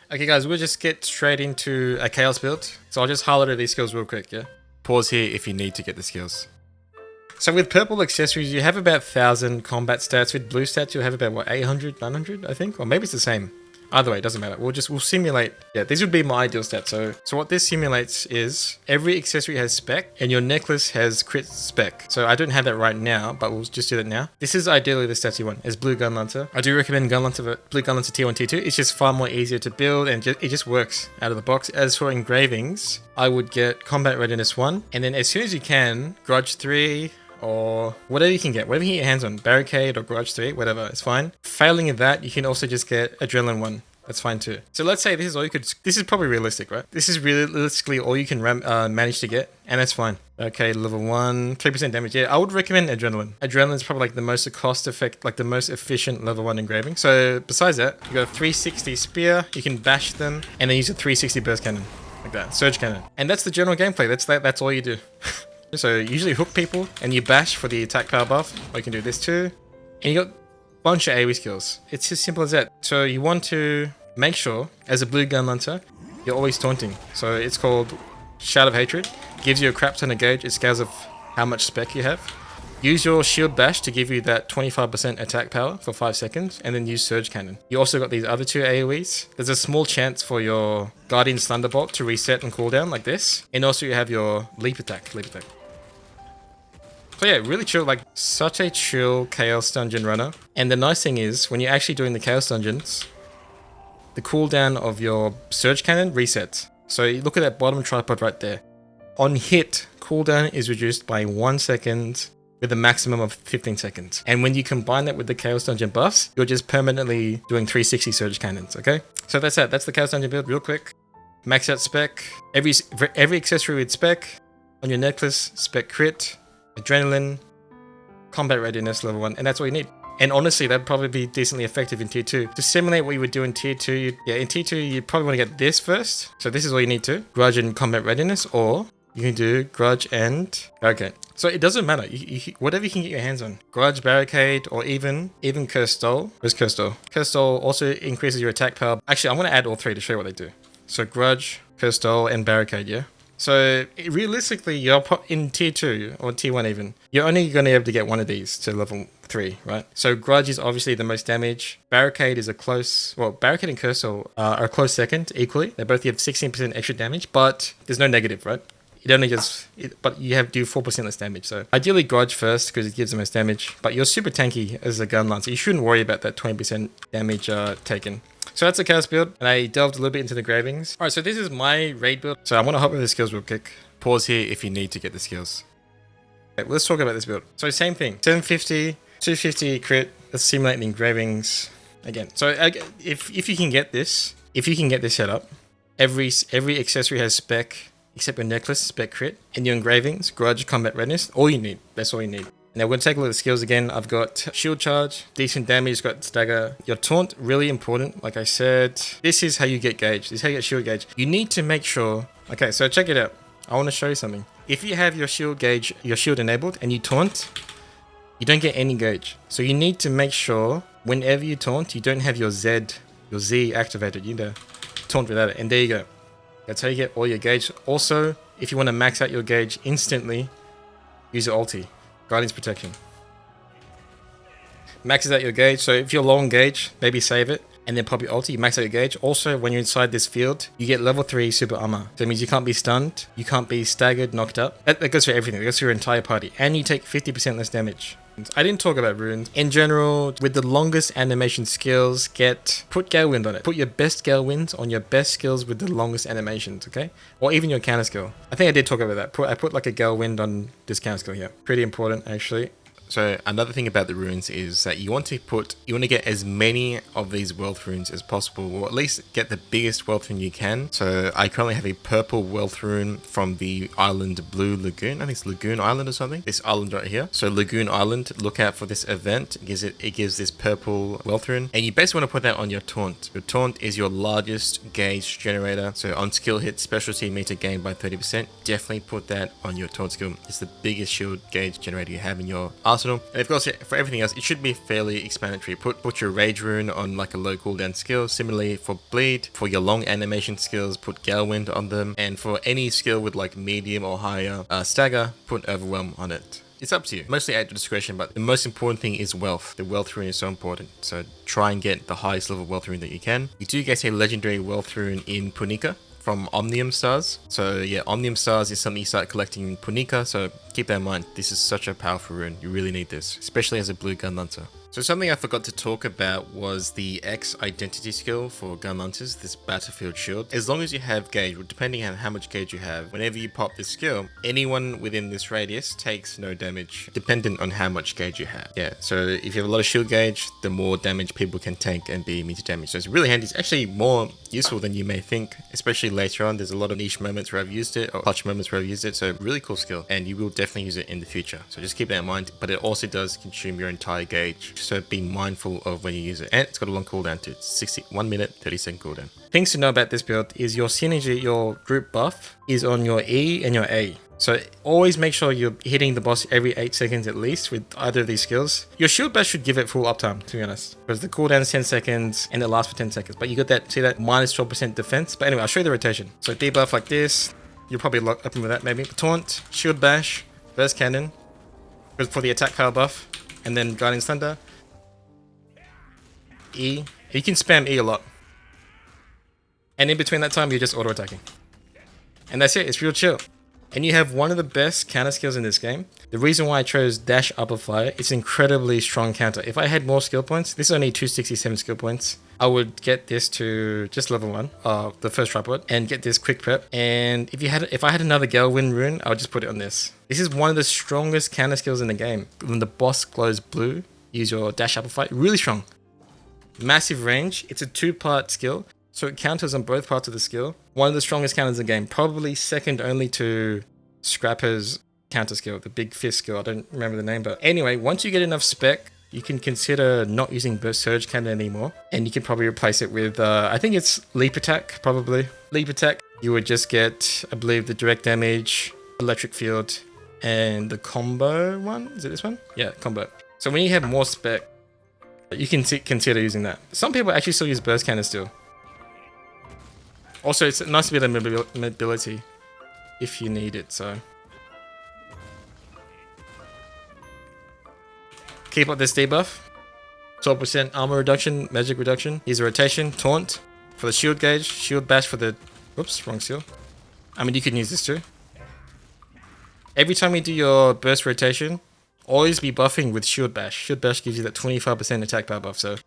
Okay guys, we'll just get straight into a chaos build. So I'll just highlight these skills real quick, yeah? Pause here if you need to get the skills. So with purple accessories, you have about 1000 combat stats. With blue stats, you'll have about what, 800, 900, I think? Or maybe it's the same. Either way, it doesn't matter. We'll simulate. Yeah, these would be my ideal stats. So what this simulates is every accessory has spec and your necklace has crit spec. So I don't have that right now, but we'll just do that now. This is ideally the stats you want as blue Gunlancer. I do recommend blue Gunlancer T1, T2. It's just far more easier to build and it just works out of the box. As for engravings, I would get combat readiness 1. And then as soon as you can, grudge 3, or whatever you can get, whatever you get your hands on, barricade or grudge 3, whatever, it's fine. Failing in that, you can also just get adrenaline 1. That's fine too. So let's say this is all you could, this is probably realistic, right? This is realistically all you can manage to get, and that's fine. Okay, level 1, 3% damage. Yeah, I would recommend adrenaline. Adrenaline is probably like the most the most efficient level 1 engraving. So besides that, you got a 360 spear, you can bash them, and then use a 360 burst cannon, like that, surge cannon. And that's the general gameplay. That's all you do. So you usually hook people and you bash for the attack power buff, or you can do this too. And you got a bunch of AoE skills. It's as simple as that. So you want to make sure, as a blue Gunlancer, you're always taunting. So it's called Shout of Hatred. Gives you a crap ton of gauge. It scales of how much spec you have. Use your shield bash to give you that 25% attack power for 5 seconds, and then use surge cannon. You also got these other 2 AoEs. There's a small chance for your Guardian's Thunderbolt to reset and cooldown like this. And also you have your leap attack. So yeah, really chill, like such a chill Chaos Dungeon runner. And the nice thing is, when you're actually doing the Chaos Dungeons, the cooldown of your Surge Cannon resets. So you look at that bottom tripod right there. On hit, cooldown is reduced by 1 second with a maximum of 15 seconds. And when you combine that with the Chaos Dungeon buffs, you're just permanently doing 360 Surge Cannons, okay? So that's that. That's the Chaos Dungeon build real quick. Max out spec. Every accessory with spec. On your necklace, spec crit. Adrenaline, combat readiness level 1, and that's all you need. And honestly, that'd probably be decently effective in tier 2. To simulate what you would do in tier 2, in tier 2, you probably want to get this first. So this is all you need to. Grudge and combat readiness, or you can do grudge and barricade. So it doesn't matter. Whatever you can get your hands on. Grudge, barricade, or even Curse Stole. Where's Curse Stole? Curse Stole also increases your attack power. Actually, I'm going to add all 3 to show you what they do. So grudge, Curse Stole, and barricade, yeah? So realistically, you're in tier 2 or tier 1 even, you're only going to be able to get one of these to level 3, right? So grudge is obviously the most damage. Barricade is barricade and curse are a close second equally. They both give 16% extra damage, but there's no negative, right? But you do 4% less damage. So ideally grudge first because it gives the most damage, but you're super tanky as a Gunlancer. You shouldn't worry about that 20% damage taken. So that's a chaos build, and I delved a little bit into the engravings. Alright, so this is my raid build. So I want to hop over the skills real quick. Pause here if you need to get the skills. Okay, let's talk about this build. So same thing, 750, 250 crit. Let's simulate the engravings again. So if you can get this set up, every accessory has spec except your necklace, spec crit, and your engravings, grudge, combat readiness. All you need. That's all you need. Now we're going to take a look at the skills again. I've got shield charge, decent damage, got stagger. Your taunt, really important. Like I said, this is how you get gauge. This is how you get shield gauge. You need to make sure, okay, so check it out. I want to show you something. If you have your shield gauge, your shield enabled, and you taunt, you don't get any gauge. So you need to make sure whenever you taunt, you don't have your Z activated. You need to taunt without it. And there you go. That's how you get all your gauge. Also, if you want to max out your gauge instantly, use your ulti. Guardian's Protection. Maxes out your gauge, so if you're low on gauge, maybe save it, and then pop your ulti, you max out your gauge. Also, when you're inside this field, you get level 3 super armor. So that means you can't be stunned, you can't be staggered, knocked up. That goes for everything, that goes for your entire party. And you take 50% less damage. I didn't talk about runes. In general, with the longest animation skills, put Gale Wind on it. Put your best Gale Winds on your best skills with the longest animations, okay? Or even your counter skill. I think I did talk about that. I put like a Gale Wind on this counter skill here. Pretty important, actually. So another thing about the runes is that you want to get as many of these wealth runes as possible, or at least get the biggest wealth rune you can. So I currently have a purple wealth rune from the island Blue Lagoon. I think it's Lagoon Island or something. This island right here. So Lagoon Island, look out for this event. It gives this purple wealth rune, and you basically want to put that on your taunt. Your taunt is your largest gauge generator. So on skill hit, specialty meter gained by 30%. Definitely put that on your taunt skill. It's the biggest shield gauge generator you have in your arsenal. arsenal. And of course, for everything else, it should be fairly explanatory. Put your rage rune on like a low cooldown skill. Similarly for bleed, for your long animation skills, put gale wind on them. And for any skill with like medium or higher stagger, put overwhelm on it. It's up to you. Mostly at your discretion, but the most important thing is wealth. The wealth rune is so important. So try and get the highest level wealth rune that you can. You do get a legendary wealth rune in Punika from Omnium Stars. So yeah, Omnium Stars is something you start collecting in Punika. So keep that in mind. This is such a powerful rune. You really need this, especially as a blue Gunlancer. So something I forgot to talk about was the X identity skill for Gunlancers, this battlefield shield. As long as you have gauge, or depending on how much gauge you have, whenever you pop this skill, anyone within this radius takes no damage, dependent on how much gauge you have. Yeah, so if you have a lot of shield gauge, the more damage people can tank and be immune to damage. So it's really handy. It's actually more useful than you may think, especially later on. There's a lot of niche moments where I've used it, or clutch moments where I've used it. So really cool skill, and you will definitely use it in the future. So just keep that in mind, but it also does consume your entire gauge. So be mindful of when you use it, and it's got a long cooldown too. It's 1 minute 30-second cooldown. Things to know about this build is your synergy, your group buff is on your E and your A. So always make sure you're hitting the boss every 8 seconds at least with either of these skills. Your shield bash should give it full uptime, to be honest, because the cooldown is 10 seconds and it lasts for 10 seconds. But you got that, see that minus 12% defense. But anyway, I'll show you the rotation. So debuff like this, you'll probably lock up with that maybe. Taunt, shield bash, burst cannon, for the attack power buff, and then Guardian's Thunder. E. You can spam E a lot. And in between that time, you're just auto-attacking. And that's it. It's real chill. And you have one of the best counter skills in this game. The reason why I chose Dash Upper Flyer, it's an incredibly strong counter. If I had more skill points, this is only 267 skill points, I would get this to just level 1, the first tripod, and get this quick prep. And if I had another Gale Wind rune, I would just put it on this. This is one of the strongest counter skills in the game. When the boss glows blue, use your Dash Upper Flyer. Really strong. Massive range. It's a 2-part skill, so it counters on both parts of the skill. One of the strongest counters in the game, probably second only to Scrapper's counter skill, the big fist skill. I don't remember the name, but anyway, once you get enough spec, you can consider not using Burst Surge Cannon anymore, and you can probably replace it with, I think it's Leap Attack, probably. Leap Attack, you would just get, I believe, the direct damage, electric field, and the combo one. Is it this one? Yeah, combo. So when you have more spec, you can consider using that. Some people actually still use burst cannon still. Also, it's nice to be able to mobility if you need it, so. Keep up this debuff. 12% armor reduction, magic reduction. Here's a rotation, taunt for the shield gauge, shield bash for the, whoops, wrong skill. I mean, you can use this too. Every time you do your burst rotation, always be buffing with shield bash. Shield bash gives you that 25% attack power buff, so.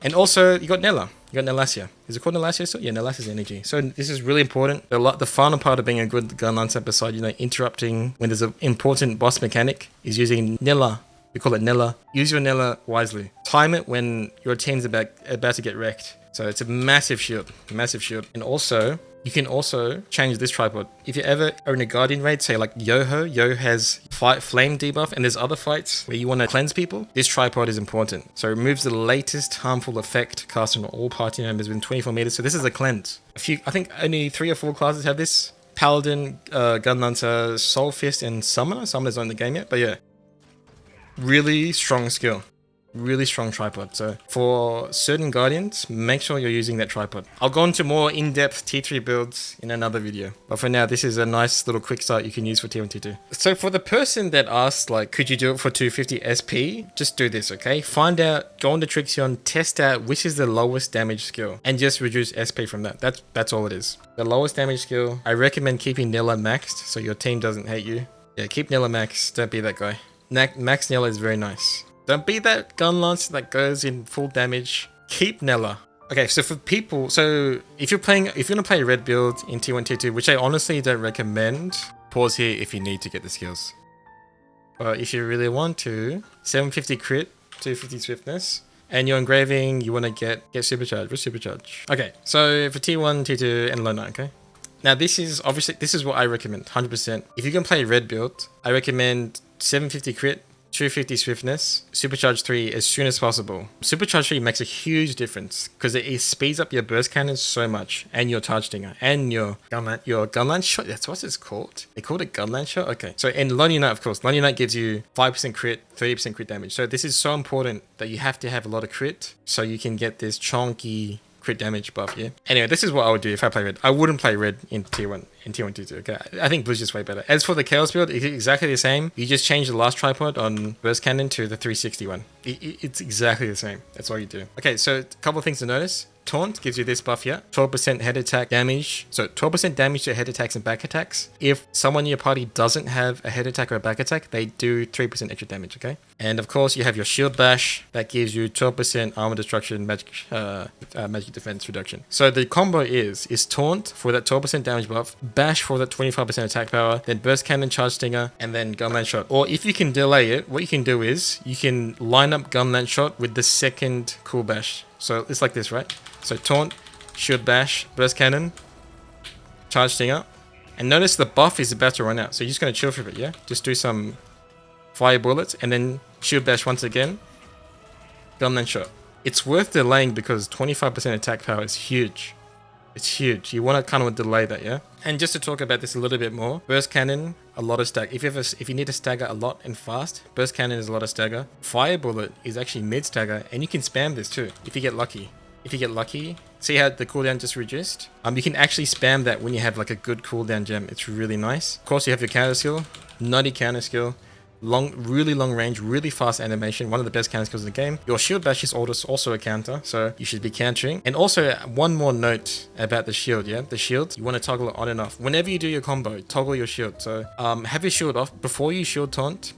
And also, you got Nella. You got Nellasia. Is it called Nellasia still? Yeah, Nellasia's energy. So this is really important. The final part of being a good Gunlancer, beside, interrupting when there's an important boss mechanic, is using Nella. We call it Nella. Use your Nella wisely. Time it when your team's about to get wrecked. So it's a massive shield. Massive shield. And also, you can also change this tripod. If you ever are in a Guardian raid, say like Yoho has flame debuff, and there's other fights where you want to cleanse people, this tripod is important. So it removes the latest harmful effect cast on all party members within 24 meters. So this is a cleanse. I think only 3 or 4 classes have this. Paladin, Gunlancer, Soul Fist, and Summoner. Summoner's not in the game yet, but yeah. Really strong skill. Really strong tripod. So for certain Guardians, make sure you're using that tripod. I'll go into more in-depth T3 builds in another video. But for now, this is a nice little quick start you can use for T1, T2. So for the person that asked, like, could you do it for 250 SP? Just do this, okay? Find out, go on to Trixion, test out which is the lowest damage skill, and just reduce SP from that. That's all it is. The lowest damage skill, I recommend keeping Nella maxed so your team doesn't hate you. Yeah, keep Nella maxed. Don't be that guy. Max Nella is very nice. Don't be that Gunlancer that goes in full damage. Keep Nella. Okay, so for people, if you're gonna play red build in T1, T2, which I honestly don't recommend, pause here if you need to get the skills. But if you really want to, 750 crit, 250 swiftness, and your engraving, you want to get supercharge. What's supercharge? Okay, so for T1, T2, and low 9, okay? Now this is what I recommend, 100%. If you can play red build, I recommend 750 crit, 250 swiftness, supercharge 3 as soon as possible. Supercharge 3 makes a huge difference because it speeds up your burst cannon so much, and your charge stinger, and your gunlance shot. That's what it's called. They called it gunlance shot. Okay. So in Lonely Knight, of course, Lonely Knight gives you 5% crit, 30% crit damage. So this is so important that you have to have a lot of crit so you can get this chonky crit damage buff here. Anyway, this is what I would do if I play red. I wouldn't play red in tier 1, in tier 1, tier 2. Okay, I think blue's just way better. As for the chaos build, it's exactly the same. You just change the last tripod on burst cannon to the 360 one. It's exactly the same. That's all you do. Okay, so a couple of things to notice. Taunt gives you this buff here, 12% head attack damage. So 12% damage to head attacks and back attacks. If someone in your party doesn't have a head attack or a back attack, they do 3% extra damage, okay? And of course, you have your shield bash that gives you 12% armor destruction, magic defense reduction. So the combo is taunt for that 12% damage buff, bash for that 25% attack power, then burst cannon, charge stinger, and then gunlance shot. Or if you can delay it, what you can do is you can line up gunlance shot with the second cool bash. So it's like this, right? So taunt, shield bash, burst cannon, charge stinger. And notice the buff is about to run out. So you're just going to chill for a bit, yeah? Just do some fire bullets and then shield bash once again. Gunlance shot. It's worth delaying because 25% attack power is huge. It's huge. You want to kind of delay that, yeah? And just to talk about this a little bit more, burst cannon, a lot of stagger. If you need to stagger a lot and fast, burst cannon is a lot of stagger. Fire bullet is actually mid stagger, and you can spam this too if you get lucky. If you get lucky, see how the cooldown just reduced? You can actually spam that when you have like a good cooldown gem. It's really nice. Of course, you have your counter skill, nutty counter skill. Really long range, really fast animation, one of the best counter skills in the game. Your shield bash is also a counter, so you should be countering. And also, one more note about the shield, yeah? The shield, you want to toggle it on and off. Whenever you do your combo, toggle your shield. So, have your shield off before you taunt,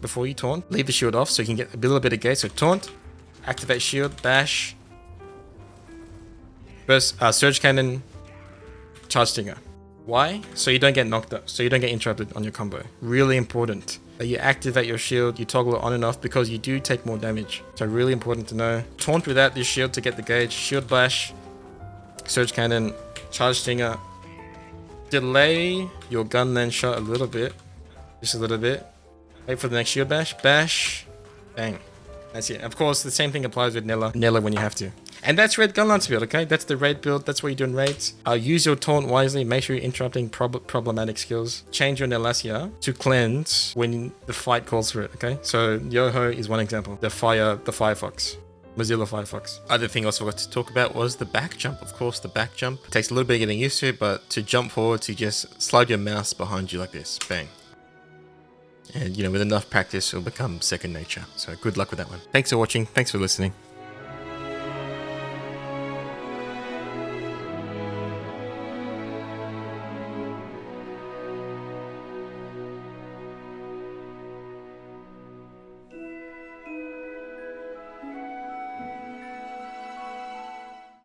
leave the shield off so you can get a little bit of gauge. So taunt, activate shield, bash, burst, surge cannon, charge stinger. Why? So you don't get knocked up, so you don't get interrupted on your combo. Really important. You activate your shield, you toggle it on and off because you do take more damage. So really important to know. Taunt without this shield to get the gauge. Shield bash, surge cannon, charge stinger. Delay your gunlance shot a little bit. Just a little bit. Wait for the next shield bash. Bash. Bang. That's it. Of course, the same thing applies with Nella when you have to. And that's red Gunlancer build, okay? That's the raid build. That's what you do in raids. Use your taunt wisely. Make sure you're interrupting problematic skills. Change your Nellasia to cleanse when the fight calls for it, okay? So Yoho is one example. The Firefox. Mozilla Firefox. Other thing I also forgot to talk about was the back jump. Of course, the back jump. It takes a little bit of getting used to, but to jump forward, you just slide your mouse behind you like this. Bang. And, with enough practice, it'll become second nature. So good luck with that one. Thanks for watching. Thanks for listening.